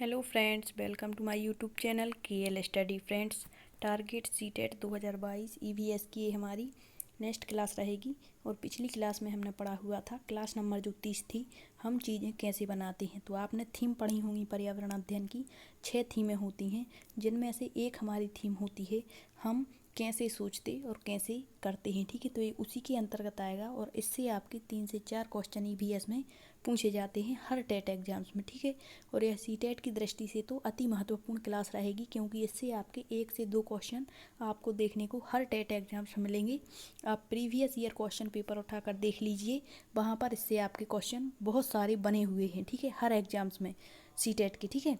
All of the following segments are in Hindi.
Hello friends, welcome to my YouTube channel KL study friends. Target CTET 2022 EVS की ये हमारी नेक्स्ट क्लास रहेगी। और पिछली क्लास में हमने पढ़ा हुआ था क्लास नंबर जो 30 थी, हम चीज़ें कैसे बनाते हैं। तो आपने थीम पढ़ी होंगी पर्यावरण अध्ययन की। 6 थीमें होती हैं, जिनमें से एक हमारी थीम होती है हम कैसे सोचते और कैसे करते हैं। ठीक है, तो ये उसी के अंतर्गत आएगा और इससे आपके 3 से 4 क्वेश्चन EVS में पूछे जाते हैं हर टेट एग्जाम्स में। ठीक है, और यह सीटेट की दृष्टि से तो अति महत्वपूर्ण क्लास रहेगी, क्योंकि इससे आपके 1 से 2 क्वेश्चन आपको देखने को हर टेट एग्जाम्स में मिलेंगे। आप प्रीवियस ईयर क्वेश्चन पेपर उठाकर देख लीजिए, वहाँ पर इससे आपके क्वेश्चन बहुत सारे बने हुए हैं। ठीक है, हर एग्जाम्स में सीटेट के। ठीक है,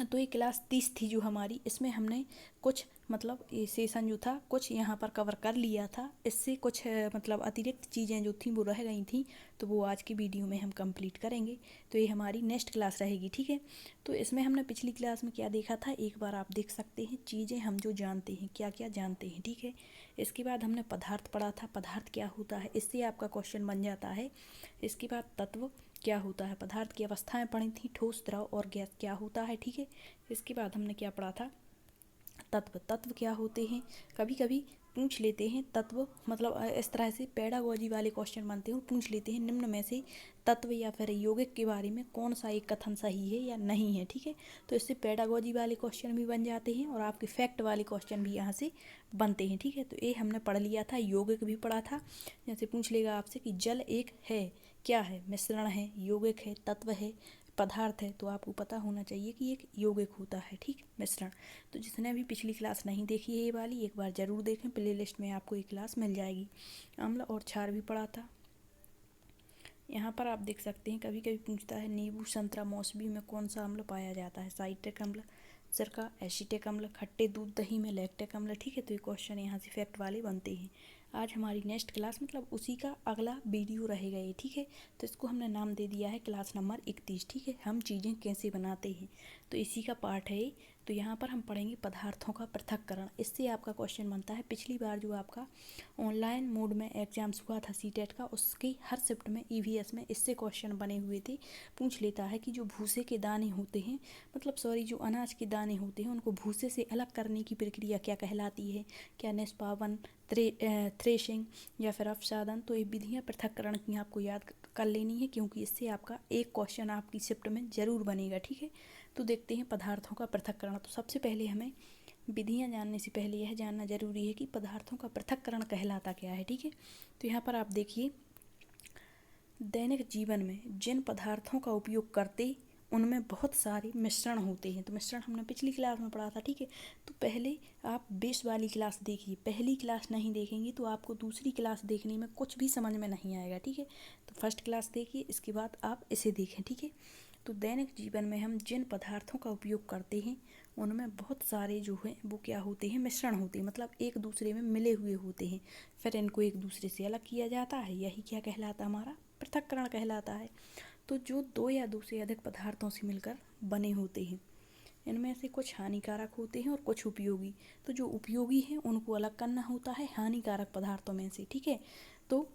तो ये क्लास 30 थी जो हमारी, इसमें हमने कुछ मतलब ये सेशन जो था कुछ यहाँ पर कवर कर लिया था। इससे कुछ मतलब अतिरिक्त चीज़ें जो थी वो रह गई थी, तो वो आज की वीडियो में हम कंप्लीट करेंगे। तो ये हमारी नेक्स्ट क्लास रहेगी। ठीक है, तो इसमें हमने पिछली क्लास में क्या देखा था, एक बार आप देख सकते हैं। चीज़ें हम जो जानते हैं, क्या क्या जानते हैं। ठीक है, इसके बाद हमने पदार्थ पढ़ा था, पदार्थ क्या होता है, इससे आपका क्वेश्चन बन जाता है। इसके बाद तत्व क्या होता है, पदार्थ की अवस्थाएं पढ़ी थी, ठोस, द्रव और गैस क्या होता है। ठीक है, इसके बाद हमने क्या पढ़ा था, तत्व। तत्व क्या होते हैं, कभी कभी पूछ लेते हैं तत्व, मतलब इस तरह से पेडागोजी वाले क्वेश्चन बनते हैं और पूछ लेते हैं निम्न में से तत्व या फिर यौगिक के बारे में कौन सा एक कथन सही है या नहीं है। ठीक है, तो इससे पेडागोजी वाले क्वेश्चन भी बन जाते हैं और आपके फैक्ट वाले क्वेश्चन भी यहाँ से बनते हैं। ठीक है, तो ये हमने पढ़ लिया था। यौगिक भी पढ़ा था, जैसे पूछ लेगा आपसे कि जल एक है, क्या है, मिश्रण है, यौगिक है, तत्व है, पदार्थ है, तो आपको पता होना चाहिए कि एक यौगिक होता है। ठीक, मिश्रण। तो जिसने भी पिछली क्लास नहीं देखी है ये वाली, एक बार ज़रूर देखें, प्लेलिस्ट में आपको एक क्लास मिल जाएगी। अम्ल और क्षार भी पढ़ा था। यहाँ पर आप देख सकते हैं कभी कभी पूछता है नींबू, संतरा, मौसमी में कौन सा अम्ल पाया जाता है, साइट्रिक अम्ल, सिरका, एसिटिक अम्ल, खट्टे दूध दही में लैक्टिक अम्ल। ठीक है, तो ये क्वेश्चन यहाँ से फैक्ट वाले बनते हैं। आज हमारी नेक्स्ट क्लास मतलब उसी का अगला वीडियो रहेगा ये। ठीक है, तो इसको हमने नाम दे दिया है क्लास नंबर 31। ठीक है, हम चीज़ें कैसे बनाते हैं, तो इसी का पार्ट है। तो यहाँ पर हम पढ़ेंगे पदार्थों का पृथक्करण। इससे आपका क्वेश्चन बनता है, पिछली बार जो आपका ऑनलाइन मोड में एग्जाम्स हुआ था सीटेट का, उसकी हर शिफ्ट में EVS में इससे क्वेश्चन बने हुए थे। पूछ लेता है कि जो भूसे के दाने होते हैं, मतलब सॉरी जो अनाज के दाने होते हैं, उनको भूसे से अलग करने की प्रक्रिया क्या कहलाती है, क्या निष्पावन, थ्रेशिंग या फिर अपसादन। तो ये विधियाँ पृथक्करण की आपको याद कर लेनी है, क्योंकि इससे आपका एक क्वेश्चन आपकी शिफ्ट में ज़रूर बनेगा। ठीक है, तो देखते हैं पदार्थों का पृथक्करण। तो सबसे पहले हमें विधियाँ जानने से पहले यह जानना जरूरी है कि पदार्थों का पृथक्करण कहलाता क्या है। ठीक है, तो यहाँ पर आप देखिए, दैनिक जीवन में जिन पदार्थों का उपयोग करते उनमें बहुत सारे मिश्रण होते हैं। तो मिश्रण हमने पिछली क्लास में पढ़ा था। ठीक है, तो पहले आप बेस वाली क्लास देखिए, पहली क्लास नहीं देखेंगे तो आपको दूसरी क्लास देखने में कुछ भी समझ में नहीं आएगा। ठीक है, तो फर्स्ट क्लास देखिए, इसके बाद आप इसे देखें। ठीक है, तो दैनिक जीवन में हम जिन पदार्थों का उपयोग करते हैं उनमें बहुत सारे जो हैं वो क्या होते हैं, मिश्रण होते हैं, मतलब एक दूसरे में मिले हुए होते हैं। फिर इनको एक दूसरे से अलग किया जाता है, यही क्या कहलाता है, हमारा पृथक्करण कहलाता है। तो जो 2 या 2 से अधिक पदार्थों से मिलकर बने होते हैं, इनमें से कुछ हानिकारक होते हैं और कुछ उपयोगी। तो जो उपयोगी हैं उनको अलग करना होता है हानिकारक पदार्थों में से। ठीक है, तो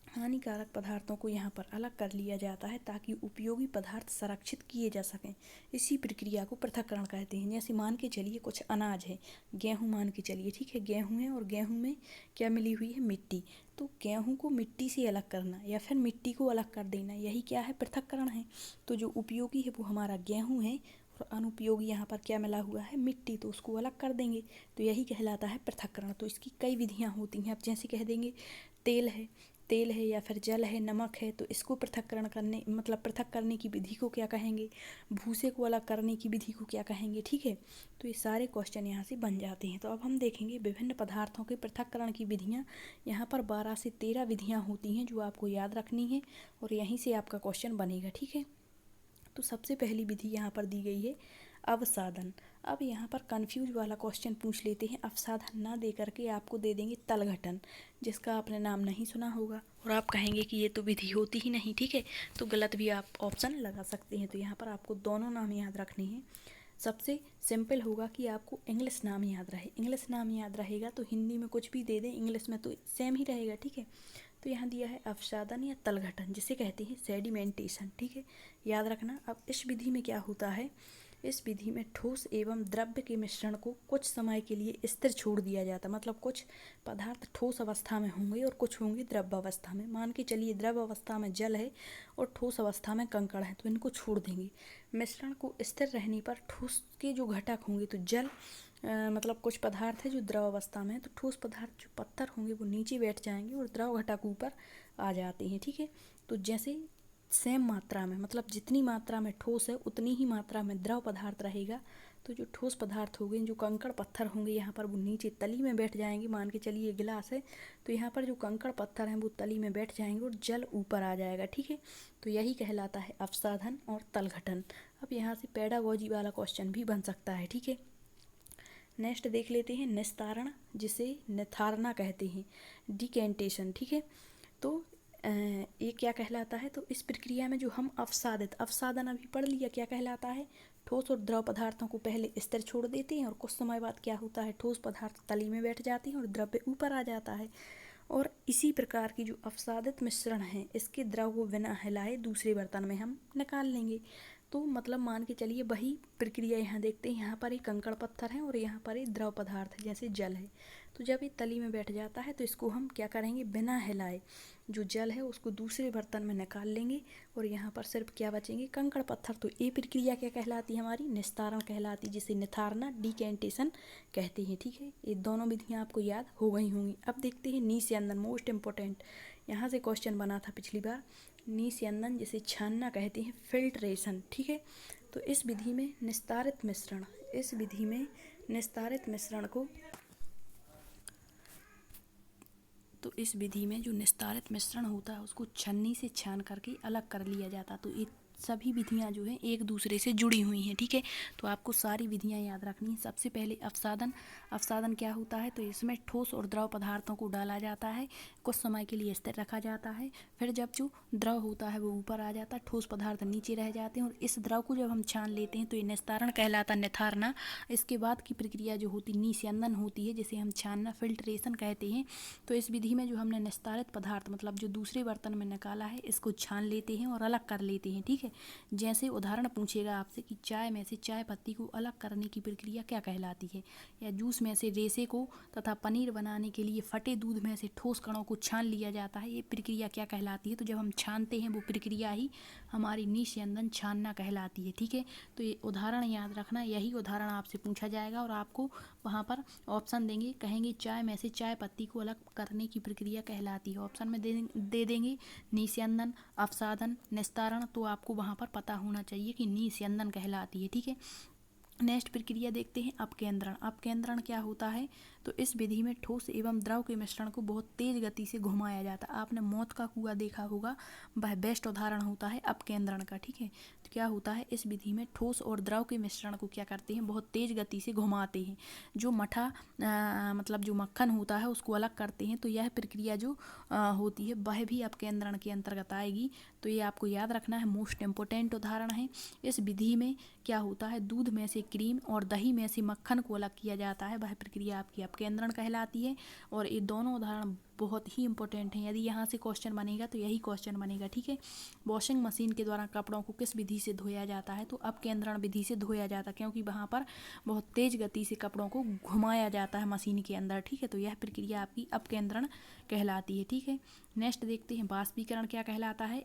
हानिकारक पदार्थों को यहाँ पर अलग कर लिया जाता है ताकि उपयोगी पदार्थ संरक्षित किए जा सकें। इसी प्रक्रिया को पृथक्करण कहते हैं। जैसे मान के चलिए कुछ अनाज है, गेहूँ मान के चलिए। ठीक है, गेहूँ है और गेहूँ में क्या मिली हुई है, मिट्टी। तो गेहूँ को मिट्टी से अलग करना या फिर मिट्टी को अलग कर देना, यही क्या है, पृथक्करण है। तो जो उपयोगी है वो हमारा गेहूँ है और अनुपयोगी यहाँ पर क्या मिला हुआ है, मिट्टी, तो उसको अलग कर देंगे। तो यही कहलाता है पृथक्करण। तो इसकी कई विधियाँ होती हैं। आप जैसे कह देंगे तेल है या फिर जल है, नमक है, तो इसको पृथक्करण करने मतलब पृथक करने की विधि को क्या कहेंगे, भूसे को अलग करने की विधि को क्या कहेंगे। ठीक है, तो ये सारे क्वेश्चन यहाँ से बन जाते हैं। तो अब हम देखेंगे विभिन्न पदार्थों के पृथक्करण की विधियाँ। यहाँ पर 12 से 13 विधियाँ होती हैं जो आपको याद रखनी है और यहीं से आपका क्वेश्चन बनेगा। ठीक है, तो सबसे पहली विधि यहाँ पर दी गई है अवसादन। अब यहाँ पर कंफ्यूज वाला क्वेश्चन पूछ लेते हैं, अवसादन ना दे करके आपको दे देंगे तलघटन, जिसका आपने नाम नहीं सुना होगा और आप कहेंगे कि ये तो विधि होती ही नहीं। ठीक है, तो गलत भी आप ऑप्शन लगा सकते हैं। तो यहाँ पर आपको दोनों नाम याद रखने हैं। सबसे सिंपल होगा कि आपको इंग्लिश नाम याद रहे। इंग्लिश नाम याद रहेगा तो हिंदी में कुछ भी दे दें, इंग्लिश में तो सेम ही रहेगा। ठीक है, तो यहाँ दिया है अवसादन या तलघटन, जिसे कहते हैं सेडिमेंटेशन। ठीक है, याद रखना। अब इस विधि में क्या होता है, इस विधि में ठोस एवं द्रव्य के मिश्रण को कुछ समय के लिए स्थिर छोड़ दिया जाता है। मतलब कुछ पदार्थ ठोस अवस्था में होंगे और कुछ होंगे द्रव्य अवस्था में। मान के चलिए द्रव्य अवस्था में जल है और ठोस अवस्था में कंकड़ है, तो इनको छोड़ देंगे। मिश्रण को स्थिर रहने पर ठोस के जो घटक होंगे, तो जल मतलब कुछ पदार्थ है जो द्रव अवस्था में है, तो ठोस पदार्थ जो पत्थर होंगे वो नीचे बैठ जाएंगे और द्रव घटक ऊपर आ जाते हैं। ठीक है, तो जैसे सेम मात्रा में, मतलब जितनी मात्रा में ठोस है उतनी ही मात्रा में द्रव पदार्थ रहेगा। तो जो ठोस पदार्थ होंगे, जो कंकड़ पत्थर होंगे, यहाँ पर वो नीचे तली में बैठ जाएंगे। मान के चलिए गिलास है, तो यहाँ पर जो कंकड़ पत्थर हैं वो तली में बैठ जाएंगे और जल ऊपर आ जाएगा। ठीक है, तो यही कहलाता है अवसाधन और तलघटन। अब यहाँ से पेडागोजी वाला क्वेश्चन भी बन सकता है। ठीक है, नेक्स्ट देख लेते हैं निस्तारण, जिसे निथारना कहते हैं, डिकेंटेशन। ठीक है, तो ये क्या कहलाता है, तो इस प्रक्रिया में जो हम अवसादन अभी पढ़ लिया, क्या कहलाता है, ठोस और द्रव पदार्थों को पहले स्थिर छोड़ देते हैं और कुछ समय बाद क्या होता है, ठोस पदार्थ तली में बैठ जाते हैं और द्रव्य ऊपर आ जाता है। और इसी प्रकार की जो अवसादित मिश्रण है, इसके द्रव को बिना हिलाए दूसरे बर्तन में हम निकाल लेंगे। तो मतलब मान के चलिए वही प्रक्रिया यहाँ देखते हैं। यहाँ पर एक कंकड़ पत्थर है और यहाँ पर एक द्रव पदार्थ है, जैसे जल है। तो जब ये तली में बैठ जाता है तो इसको हम क्या करेंगे, बिना हिलाए जो जल है उसको दूसरे बर्तन में निकाल लेंगे और यहाँ पर सिर्फ क्या बचेंगे, कंकड़ पत्थर। तो ये प्रक्रिया क्या कहलाती है, हमारी निस्तारण कहलाती, जिसे निथारना, डिकेंटेशन कहते हैं। ठीक है, ये दोनों विधियाँ आपको याद हो गई होंगी। अब देखते हैं निस्यंदन, मोस्ट इम्पोर्टेंट। यहाँ से क्वेश्चन बना था पिछली बार। निस्यंदन, जिसे छानना कहते हैं, फिल्ट्रेशन। ठीक है, तो इस विधि में निस्तारित मिश्रण, इस विधि में निस्तारित मिश्रण को, तो इस विधि में जो निस्तारित मिश्रण होता है उसको छन्नी से छान करके अलग कर लिया जाता। तो ये सभी विधियां जो हैं एक दूसरे से जुड़ी हुई हैं। ठीक है, तो आपको सारी विधियां याद रखनी है। सबसे पहले अवसादन, अवसादन क्या होता है, तो इसमें ठोस और द्रव पदार्थों को डाला जाता है, कुछ समय के लिए स्थिर रखा जाता है। फिर जब जो द्रव होता है वो ऊपर आ जाता है, ठोस पदार्थ नीचे रह जाते हैं और इस द्रव को जब हम छान लेते हैं तो ये निस्तारण कहलाता, निथारना। इसके बाद की प्रक्रिया जो होती निस्यंदन होती है, जिसे हम छानना, फिल्ट्रेशन कहते हैं। तो इस विधि में जो हमने निस्तारित पदार्थ मतलब जो दूसरे बर्तन में निकाला है, इसको छान लेते हैं और अलग कर लेते हैं। ठीक है, जैसे उदाहरण पूछेगा आपसे कि चाय में से चाय पत्ती को अलग करने की प्रक्रिया क्या कहलाती है, या जूस में से रेशे को तथा पनीर बनाने के लिए फटे दूध में से ठोस कणों को छान लिया जाता है, ये प्रक्रिया क्या कहलाती है। तो जब हम छानते हैं वो प्रक्रिया ही हमारी निस्यंदन, छानना कहलाती है। ठीक है, तो ये उदाहरण याद रखना, यही उदाहरण आपसे पूछा जाएगा और आपको वहाँ पर ऑप्शन देंगे, कहेंगे चाय में से चाय पत्ती को अलग करने की प्रक्रिया कहलाती है। ऑप्शन में दे देंगे निस्यंदन, अवसादन, निस्तारण। तो आपको वहाँ पर पता होना चाहिए कि निस्यंदन कहलाती है। ठीक है, नेक्स्ट प्रक्रिया देखते हैं अपकेंद्रण। अपकेंद्रण क्या होता है, तो इस विधि में ठोस एवं द्रव के मिश्रण को बहुत तेज गति से घुमाया जाता है। आपने मौत का कुआं देखा होगा, वह बेस्ट उदाहरण होता है अपकेंद्रण का। ठीक है, तो क्या होता है, इस विधि में ठोस और द्रव के मिश्रण को क्या करते हैं, बहुत तेज गति से घुमाते हैं। जो मठा मतलब जो मक्खन होता है उसको अलग करते हैं। तो यह प्रक्रिया जो होती है वह भी अपकेंद्रण के अंतर्गत आएगी। तो ये आपको याद रखना है, मोस्ट इम्पोर्टेंट उदाहरण है। इस विधि में क्या होता है, दूध में से क्रीम और दही में से मक्खन को अलग किया जाता है, वह प्रक्रिया आपकी अपकेंद्रण कहलाती है। और ये दोनों उदाहरण बहुत ही इंपॉर्टेंट हैं। यदि यहाँ से क्वेश्चन बनेगा तो यही क्वेश्चन बनेगा। ठीक है, वॉशिंग मशीन के द्वारा कपड़ों को किस विधि से धोया जाता है, तो अपकेंद्रण विधि से धोया जाता है, क्योंकि वहाँ पर बहुत तेज गति से कपड़ों को घुमाया जाता है मशीन के अंदर। ठीक है, तो यह प्रक्रिया आपकी अपकेंद्रण कहलाती है। ठीक है, नेक्स्ट देखते हैं बाष्पीकरण क्या कहलाता है,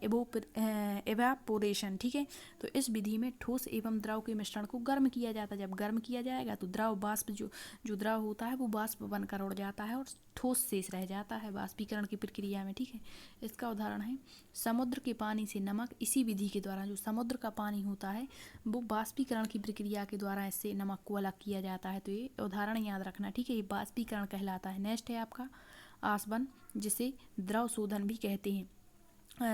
एवापोरेशन। ठीक है, तो इस विधि में ठोस एवं द्रव के मिश्रण को गर्म किया जाता है। जब गर्म किया जाएगा तो द्रव बाष्प जो द्रव होता है वो बाष्प बनकर उड़ जाता है और ठोस शेष रह जाता है बाष्पीकरण की प्रक्रिया में। ठीक है, इसका उदाहरण है समुद्र के पानी से नमक। इसी विधि के द्वारा जो समुद्र का पानी होता है वो बाष्पीकरण की प्रक्रिया के द्वारा इससे नमक को अलग किया जाता है। तो ये उदाहरण याद रखना। ठीक है, ये बाष्पीकरण कहलाता है। नेक्स्ट है आपका आसवन, जिसे द्रव शोधन भी कहते हैं।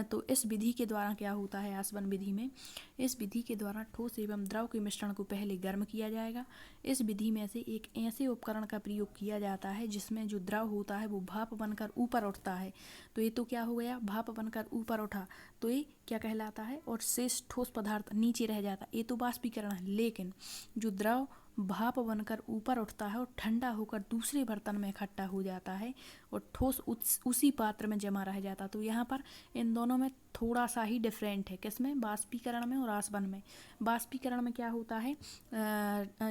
तो इस विधि के द्वारा क्या होता है, आसवन विधि में, इस विधि के द्वारा ठोस एवं द्रव के मिश्रण को पहले गर्म किया जाएगा। इस विधि में से एक ऐसे उपकरण का प्रयोग किया जाता है जिसमें जो द्रव होता है वो भाप बनकर ऊपर उठता है। तो ये तो क्या हो गया, भाप बनकर ऊपर उठा, तो ये क्या कहलाता है, और शेष ठोस पदार्थ नीचे रह जाता है, ये तो बाष्पीकरण है। लेकिन जो द्रव भाप बनकर ऊपर उठता है और ठंडा होकर दूसरे बर्तन में इकट्ठा हो जाता है और ठोस उसी पात्र में जमा रह जाता है। तो यहाँ पर इन दोनों में थोड़ा सा ही डिफरेंट है, किसमें, बाष्पीकरण में और आसवन में। बाष्पीकरण में क्या होता है,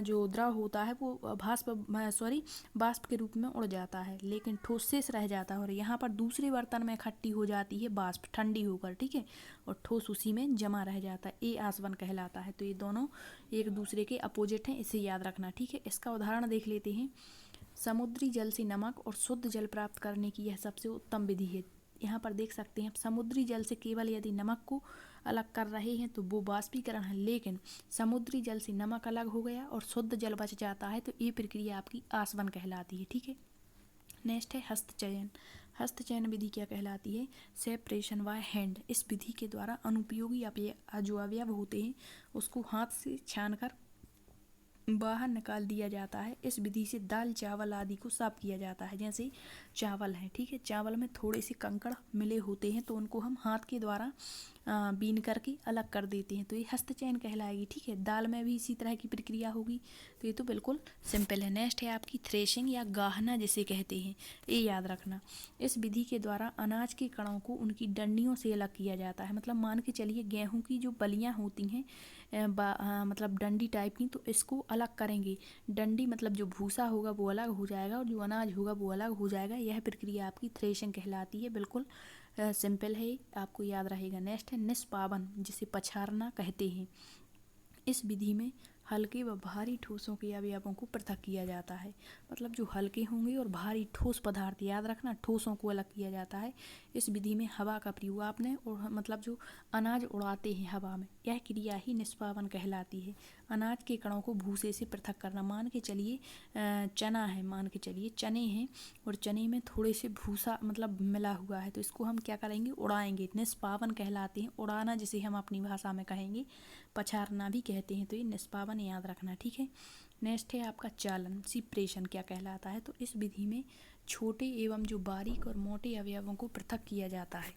जो द्रव होता है वो बाष्प के रूप में उड़ जाता है, लेकिन ठोस शेष रह जाता है और यहाँ पर दूसरे बर्तन में इकट्ठी हो जाती है बाष्प ठंडी होकर, ठीक है, और ठोस उसी में जमा रह जाता है, ये आसवन कहलाता है। तो ये दोनों एक दूसरे के अपोजिट हैं, इसे याद रखना, ठीक है। इसका उदाहरण देख लेते हैं। समुद्री जल से नमक और शुद्ध जल प्राप्त करने की यह सबसे उत्तम विधि है। यहाँ पर देख सकते हैं, समुद्री जल से केवल यदि नमक को अलग कर रहे हैं तो वो बाष्पीकरण है, लेकिन समुद्री जल से नमक अलग हो गया और शुद्ध जल बच जाता है तो ये प्रक्रिया आपकी आसवन कहलाती है, ठीक है। नेक्स्ट है हस्तचयन। हस्तचयन विधि क्या कहलाती है, सेपरेशन बाय हैंड। इस विधि के द्वारा अनुपयोगी जो अवयव होते हैं उसको हाथ से छानकर बाहर निकाल दिया जाता है। इस विधि से दाल चावल आदि को साफ किया जाता है। जैसे चावल है, ठीक है, चावल में थोड़े से कंकड़ मिले होते हैं तो उनको हम हाथ के द्वारा बीन करके अलग कर देते हैं, तो ये हस्तचयन कहलाएगी, ठीक है। दाल में भी इसी तरह की प्रक्रिया होगी, तो ये तो बिल्कुल सिंपल है। नेक्स्ट है आपकी थ्रेशिंग या गाहना जिसे कहते हैं, ये याद रखना। इस विधि के द्वारा अनाज के कणों को उनकी डंडियों से अलग किया जाता है। मतलब मान के चलिए गेहूँ की जो बलियाँ होती हैं मतलब डंडी टाइप की, तो इसको अलग करेंगे। डंडी मतलब जो भूसा होगा वो अलग हो जाएगा और जो अनाज होगा वो अलग हो जाएगा। यह प्रक्रिया आपकी थ्रेशिंग कहलाती है। बिल्कुल सिंपल है, आपको याद रहेगा। नेक्स्ट है निष्पावन जिसे पछाड़ना कहते हैं। इस विधि में हल्के व भारी ठोसों के अवयवों को पृथक किया जाता है। मतलब जो हल्के होंगे और भारी ठोस पदार्थ, याद रखना, ठोसों को अलग किया जाता है। इस विधि में हवा का प्रयोग आपने और मतलब जो अनाज उड़ाते हैं हवा में, यह क्रिया ही निष्पावन कहलाती है। अनाज के कणों को भूसे से पृथक करना। मान के चलिए चना है, मान के चलिए चने हैं और चने में थोड़े से भूसा मतलब मिला हुआ है, तो इसको हम क्या करेंगे, उड़ाएंगे, निष्पावन कहलाते हैं। उड़ाना जिसे हम अपनी भाषा में कहेंगे, पछाड़ना भी कहते हैं, तो ये निष्पावन याद रखना, ठीक है। नेक्स्ट है आपका चालन, सिपरेशन क्या कहलाता है, तो इस विधि में छोटे एवं जो बारीक और मोटे अवयवों को पृथक किया जाता है।